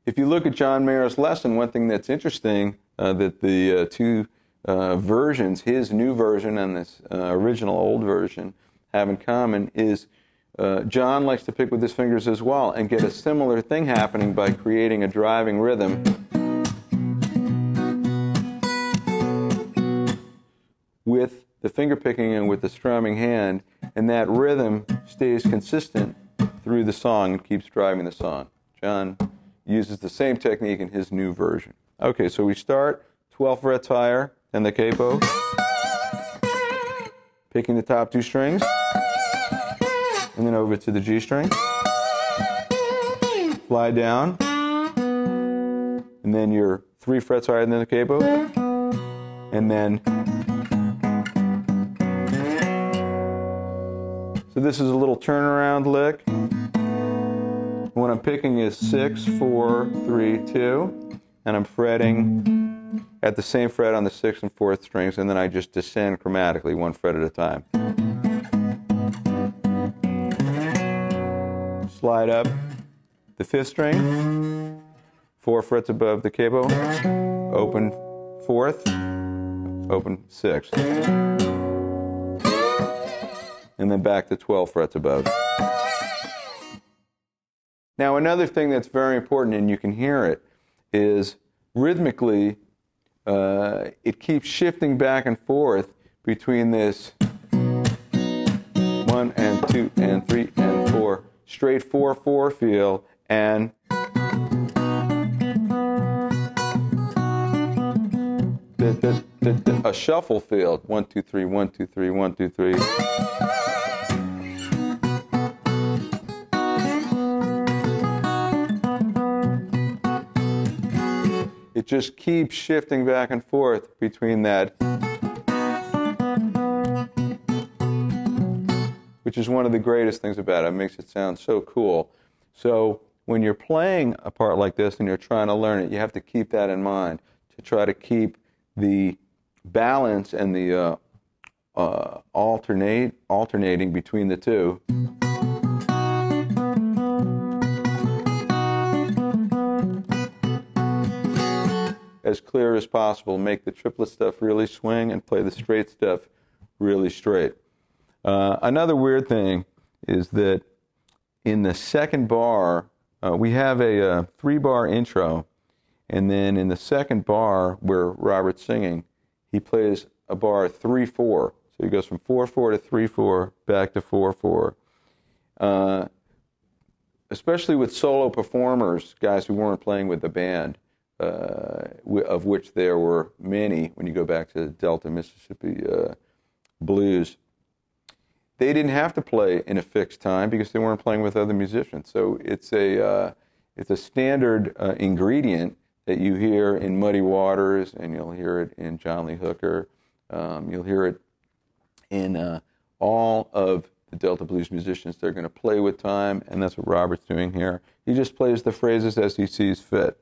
If you look at John Mayer's lesson, one thing that's interesting that the two versions, his new version and this original old version, have in common is John likes to pick with his fingers as well and get a similar thing happening by creating a driving rhythm with the finger picking and with the strumming hand, and that rhythm stays consistent through the song and keeps driving the song. John uses the same technique in his new version. Okay, so we start 12 frets higher than the capo, picking the top two strings, and then over to the G string, slide down, and then you're 3 frets higher than the capo, and then, so this is a little turnaround lick. What I'm picking is 6, 4, 3, 2, and I'm fretting at the same fret on the 6th and 4th strings, and then I just descend chromatically 1 fret at a time. Slide up the 5th string, 4 frets above the capo, open 4th, open 6th, and then back to 12 frets above. Now, another thing that's very important, and you can hear it, is rhythmically, it keeps shifting back and forth between this 1 and 2 and 3 and 4, straight 4/4 feel, and a shuffle feel, 1 2 3 1 2 3 1 2 3. It just keeps shifting back and forth between that, which is one of the greatest things about it. It makes it sound so cool. So when you're playing a part like this and you're trying to learn it, you have to keep that in mind to try to keep the balance and the alternating between the two. As clear as possible. Make the triplet stuff really swing and play the straight stuff really straight. Another weird thing is that in the second bar, we have a 3-bar intro, and then in the second bar where Robert's singing, he plays a bar 3/4. So he goes from 4/4 to 3/4, back to 4/4. Especially with solo performers, guys who weren't playing with the band, of which there were many when you go back to Delta, Mississippi blues. They didn't have to play in a fixed time because they weren't playing with other musicians. So it's a standard ingredient that you hear in Muddy Waters, and you'll hear it in John Lee Hooker. You'll hear it in all of the Delta blues musicians. They're going to play with time, and that's what Robert's doing here. He just plays the phrases as he sees fit.